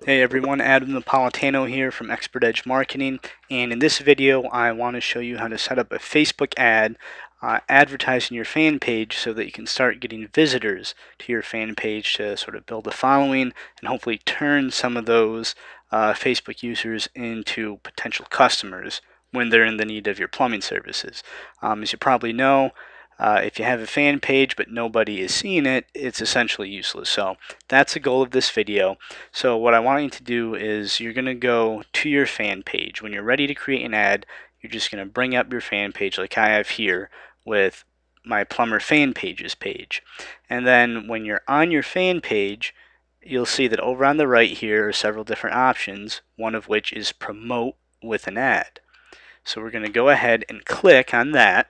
Hey everyone, Adam Napolitano here from Expert Edge Marketing, and in this video I want to show you how to set up a Facebook ad advertising your fan page so that you can start getting visitors to your fan page to sort of build a following and hopefully turn some of those Facebook users into potential customers when they're in the need of your plumbing services. As you probably know, if you have a fan page but nobody is seeing it, it's essentially useless. So that's the goal of this video. So what I want you to do is you're going to go to your fan page. When you're ready to create an ad, you're just going to bring up your fan page like I have here with my plumber fan pages page. And then when you're on your fan page, you'll see that over on the right here are several different options, one of which is promote with an ad. So we're going to go ahead and click on that.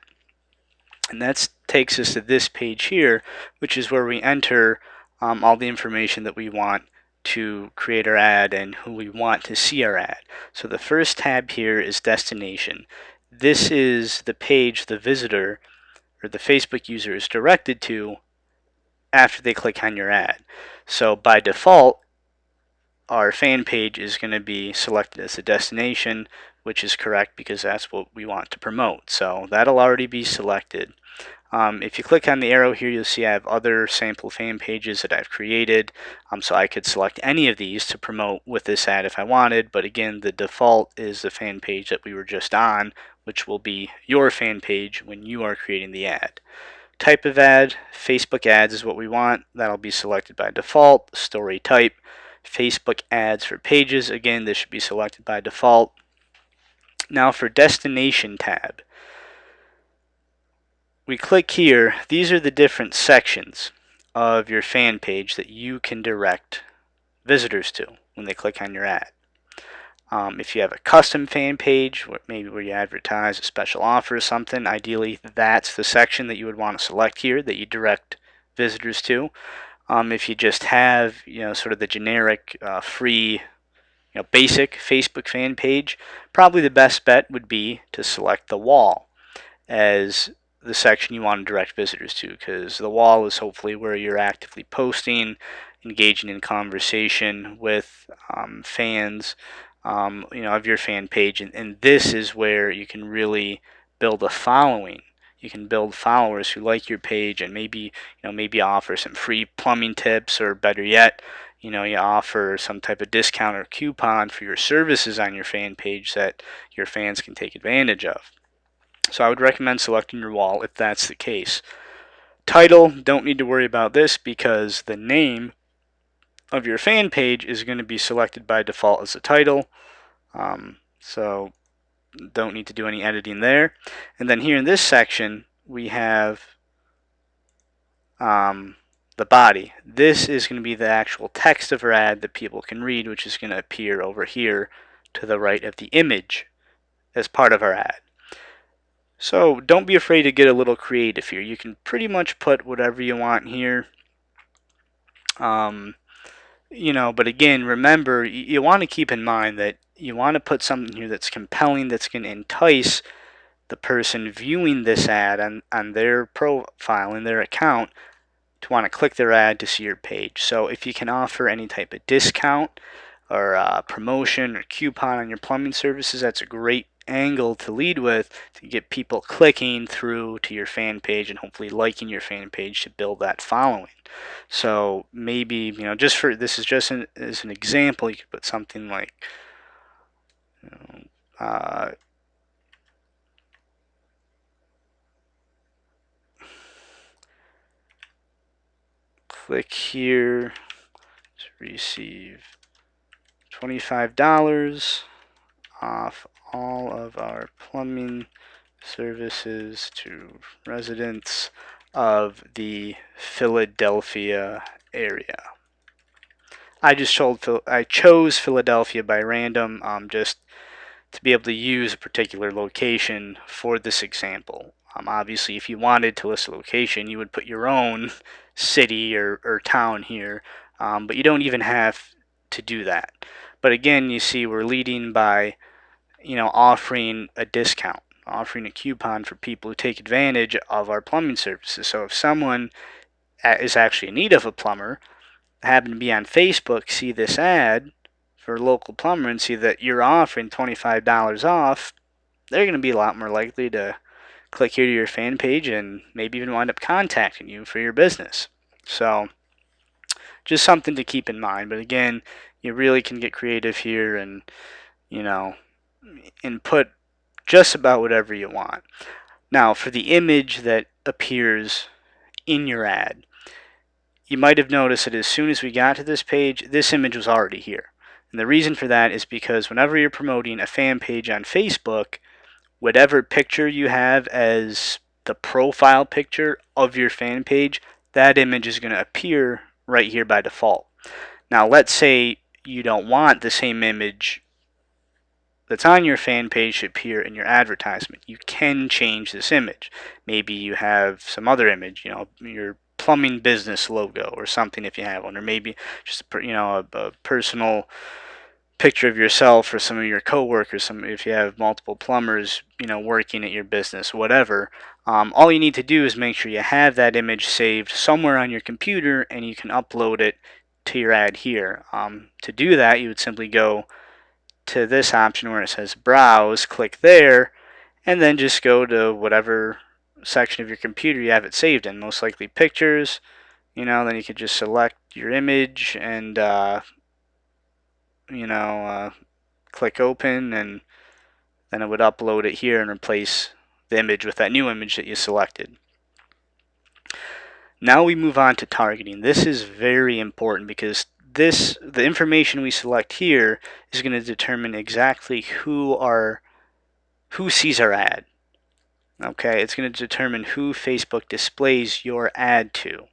And that takes us to this page here, which is where we enter all the information that we want to create our ad and who we want to see our ad. So the first tab here is destination. This is the page the visitor or the Facebook user is directed to after they click on your ad. So by default, our fan page is going to be selected as a destination, which is correct because that's what we want to promote. So that'll already be selected. If you click on the arrow here, you'll see I have other sample fan pages that I've created. So I could select any of these to promote with this ad if I wanted, but again, the default is the fan page that we were just on, which will be your fan page when you are creating the ad. Type of ad, Facebook ads is what we want. That'll be selected by default. Story type, Facebook ads for pages. Again, this should be selected by default. Now for destination tab. We click here. These are the different sections of your fan page that you can direct visitors to when they click on your ad. If you have a custom fan page, maybe where you advertise a special offer or something, ideally that's the section that you would want to select here that you direct visitors to. If you just have, sort of the generic free, basic Facebook fan page, probably the best bet would be to select the wall as the section you want to direct visitors to, because the wall is hopefully where you're actively posting, engaging in conversation with fans, of your fan page, and this is where you can really build a following. You can build followers who like your page and maybe offer some free plumbing tips, or better yet, you offer some type of discount or coupon for your services on your fan page that your fans can take advantage of. So I would recommend selecting your wall if that's the case. Title, don't need to worry about this because the name of your fan page is going to be selected by default as the title. So don't need to do any editing there. And then here in this section, we have the body. This is going to be the actual text of our ad that people can read, which is going to appear over here to the right of the image as part of our ad. So don't be afraid to get a little creative here. You can pretty much put whatever you want here. But again, remember, you want to keep in mind that you want to put something here that's compelling, that's going to entice the person viewing this ad on their profile in their account to want to click their ad to see your page. So if you can offer any type of discount or promotion or coupon on your plumbing services, that's a great angle to lead with to get people clicking through to your fan page and hopefully liking your fan page to build that following. So maybe, just for this is just as an example, you could put something like, click here to receive $25 off all of our plumbing services to residents of the Philadelphia area. I chose Philadelphia by random, just to be able to use a particular location for this example. Obviously, if you wanted to list a location, you would put your own city or town here, but you don't even have to do that. But again, you see we're leading by offering a discount, offering a coupon for people who take advantage of our plumbing services. So if someone is actually in need of a plumber, happen to be on Facebook, see this ad, for a local plumber and see that you're offering $25 off, they're going to be a lot more likely to click here to your fan page and maybe even wind up contacting you for your business. So just something to keep in mind. But again, you really can get creative here and, you know, input just about whatever you want. Now, for the image that appears in your ad, you might have noticed that as soon as we got to this page, this image was already here. And the reason for that is because whenever you're promoting a fan page on Facebook, whatever picture you have as the profile picture of your fan page, that image is going to appear right here by default. Now, let's say you don't want the same image that's on your fan page to appear in your advertisement. You can change this image. Maybe you have some other image, your plumbing business logo or something if you have one, or maybe just a personal picture of yourself or some of your coworkers, if you have multiple plumbers, working at your business, whatever. All you need to do is make sure you have that image saved somewhere on your computer and you can upload it to your ad here. To do that, you would simply go to this option where it says browse, click there, and then just go to whatever section of your computer you have it saved in, most likely pictures. Then you could just select your image and click open, and then it would upload it here and replace the image with that new image that you selected. Now we move on to targeting. This is very important because the information we select here is going to determine exactly who sees our ad. Okay, it's going to determine who Facebook displays your ad to.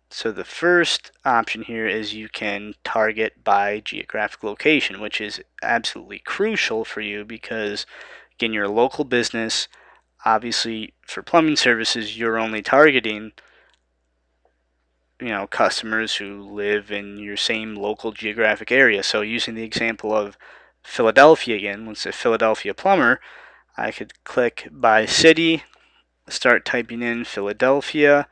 So the first option here is you can target by geographic location, which is absolutely crucial for you because, again, you're a local business. Obviously, for plumbing services, you're only targeting customers who live in your same local geographic area. So using the example of Philadelphia again, let's say Philadelphia plumber, I could click by city, start typing in Philadelphia.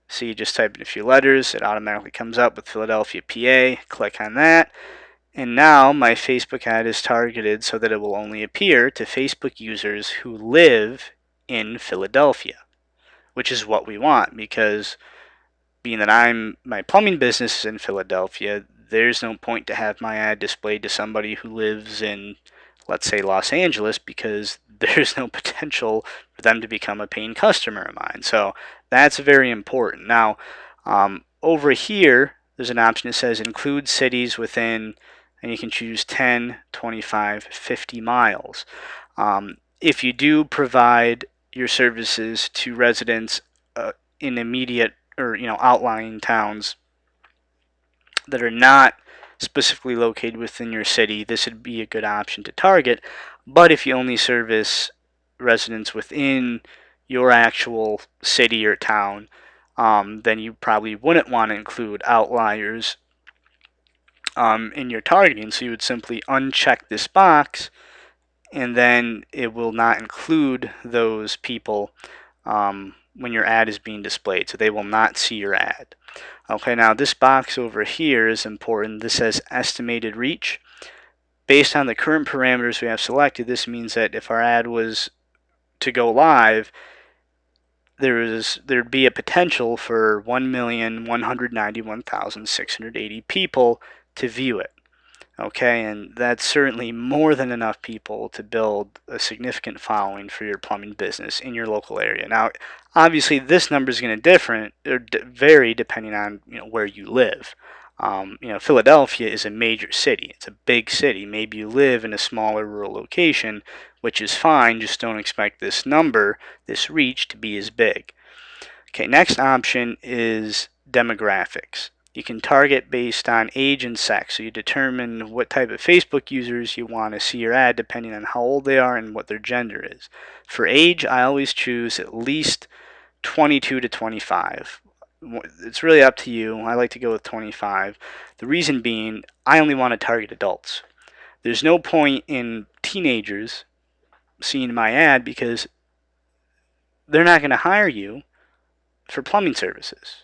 So you just type in a few letters, it automatically comes up with Philadelphia, PA. Click on that, and now my Facebook ad is targeted so that it will only appear to Facebook users who live in Philadelphia, which is what we want because being that my plumbing business is in Philadelphia, there's no point to have my ad displayed to somebody who lives in, let's say, Los Angeles, because there's no potential for them to become a paying customer of mine. So that's very important. Now, over here, there's an option that says include cities within, and you can choose 10, 25, 50 miles. If you do provide your services to residents in immediate or outlying towns that are not specifically located within your city, this would be a good option to target. But if you only service residents within your actual city or town, then you probably wouldn't want to include outliers in your targeting. So you would simply uncheck this box, and then it will not include those people when your ad is being displayed, so they will not see your ad. Okay, now this box over here is important. This says estimated reach. Based on the current parameters we have selected, this means that if our ad was to go live, there'd be a potential for 1,191,680 people to view it. Okay, and that's certainly more than enough people to build a significant following for your plumbing business in your local area. Now, obviously, this number is going to vary depending on where you live. Philadelphia is a major city; it's a big city. Maybe you live in a smaller rural location, which is fine. Just don't expect this number, this reach, to be as big. Okay, next option is demographics. You can target based on age and sex, so you determine what type of Facebook users you want to see your ad depending on how old they are and what their gender is. For age, I always choose at least 22 to 25. It's really up to you. I like to go with 25. The reason being, I only want to target adults. There's no point in teenagers seeing my ad because they're not going to hire you for plumbing services.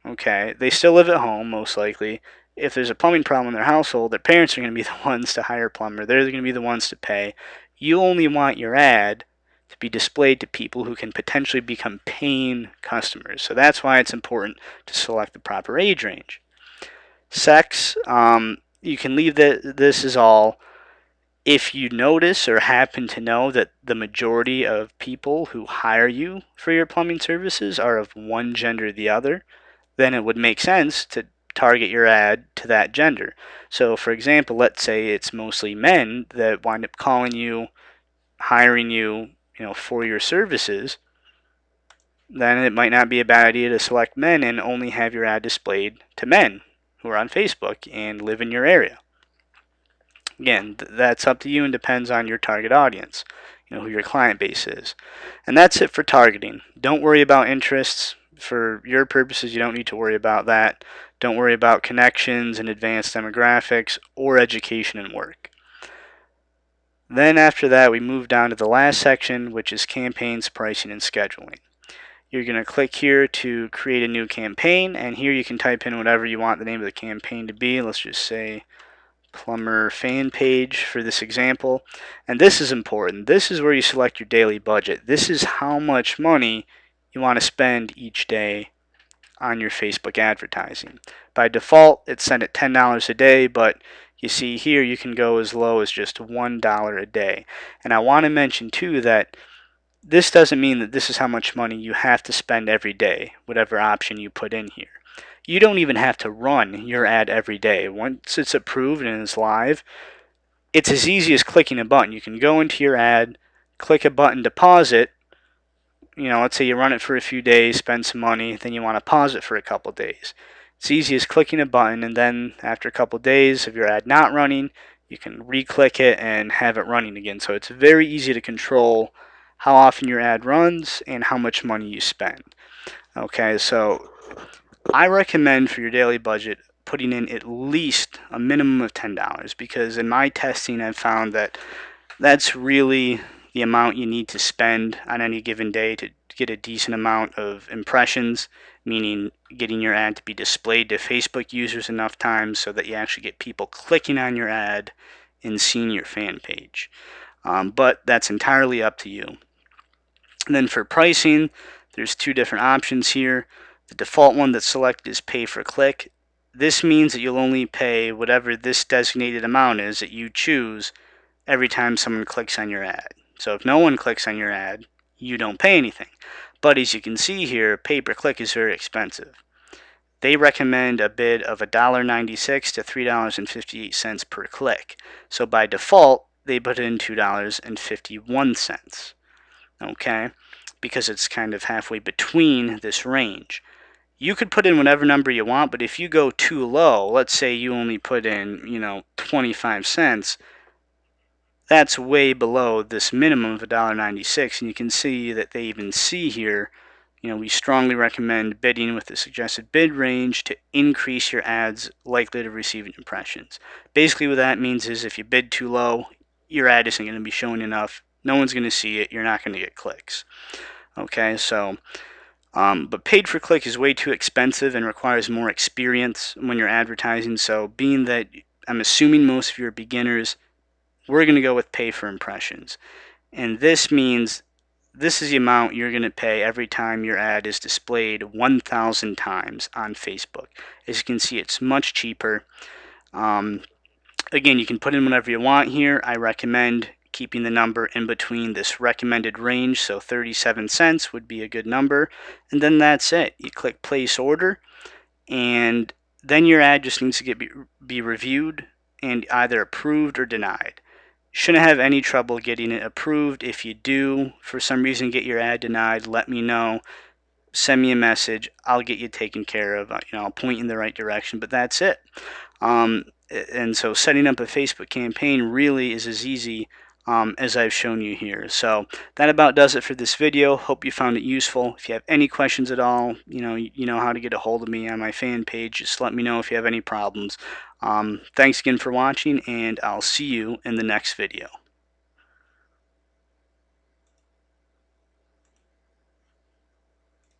Okay, they still live at home most likely. if there's a plumbing problem in their household, their parents are going to be the ones to hire a plumber. They're going to be the ones to pay. You only want your ad to be displayed to people who can potentially become paying customers. So that's why it's important to select the proper age range. Sex, you can leave this as all. If you notice or happen to know that the majority of people who hire you for your plumbing services are of one gender or the other, then it would make sense to target your ad to that gender. So for example, let's say it's mostly men that wind up calling you, hiring you, for your services, then it might not be a bad idea to select men and only have your ad displayed to men who are on Facebook and live in your area. Again, that's up to you and depends on your target audience, who your client base is. And that's it for targeting. Don't worry about interests. For your purposes, you don't need to worry about that. Don't worry about connections and advanced demographics or education and work. Then after that, we move down to the last section, which is campaigns, pricing, and scheduling. You're going to click here to create a new campaign, and here you can type in whatever you want the name of the campaign to be. Let's just say plumber fan page for this example. And this is important. This is where you select your daily budget. This is how much money you want to spend each day on your Facebook advertising. By default, it's set at $10 a day, but you see here you can go as low as just $1 a day. And I want to mention too that this doesn't mean that this is how much money you have to spend every day, whatever option you put in here. You don't even have to run your ad every day. Once it's approved and it's live, it's as easy as clicking a button. You can go into your ad, click a button to pause it. Let's say you run it for a few days, spend some money, then you want to pause it for a couple days. It's easy as clicking a button, and then after a couple days of your ad not running, you can re-click it and have it running again. So it's very easy to control how often your ad runs and how much money you spend. Okay, so I recommend for your daily budget putting in at least a minimum of $10 because in my testing I've found that that's really the amount you need to spend on any given day to get a decent amount of impressions, meaning getting your ad to be displayed to Facebook users enough times so that you actually get people clicking on your ad and seeing your fan page. But that's entirely up to you. And then for pricing, there's two different options here. The default one that's selected is pay per click. This means that you'll only pay whatever this designated amount is that you choose every time someone clicks on your ad. So if no one clicks on your ad, you don't pay anything. But as you can see here, pay per click is very expensive. They recommend a bid of $1.96 to $3.58 per click. So by default, they put in $2.51. Okay, because it's kind of halfway between this range. You could put in whatever number you want, but if you go too low, let's say you only put in, 25 cents, that's way below this minimum of $1.96, and you can see that they even see here, we strongly recommend bidding with the suggested bid range to increase your ad's likelihood of receiving impressions. Basically what that means is if you bid too low, your ad isn't going to be showing enough, no one's going to see it, you're not going to get clicks. Okay, so but paid per click is way too expensive and requires more experience when you're advertising. So being that I'm assuming most of you are beginners, we're going to go with pay for impressions. And this means this is the amount you're going to pay every time your ad is displayed 1,000 times on Facebook. As you can see, it's much cheaper. Again, you can put in whatever you want here. I recommend keeping the number in between this recommended range, so 37 cents would be a good number, and then that's it. You click place order, and then your ad just needs to be reviewed and either approved or denied. Shouldn't have any trouble getting it approved. If you do for some reason get your ad denied, let me know, send me a message, I'll get you taken care of. I'll point you in the right direction, but that's it. And so setting up a Facebook campaign really is as easy as I've shown you here. So that about does it for this video. Hope you found it useful. If you have any questions at all, you know how to get a hold of me on my fan page. Just let me know if you have any problems. Thanks again for watching, and I'll see you in the next video.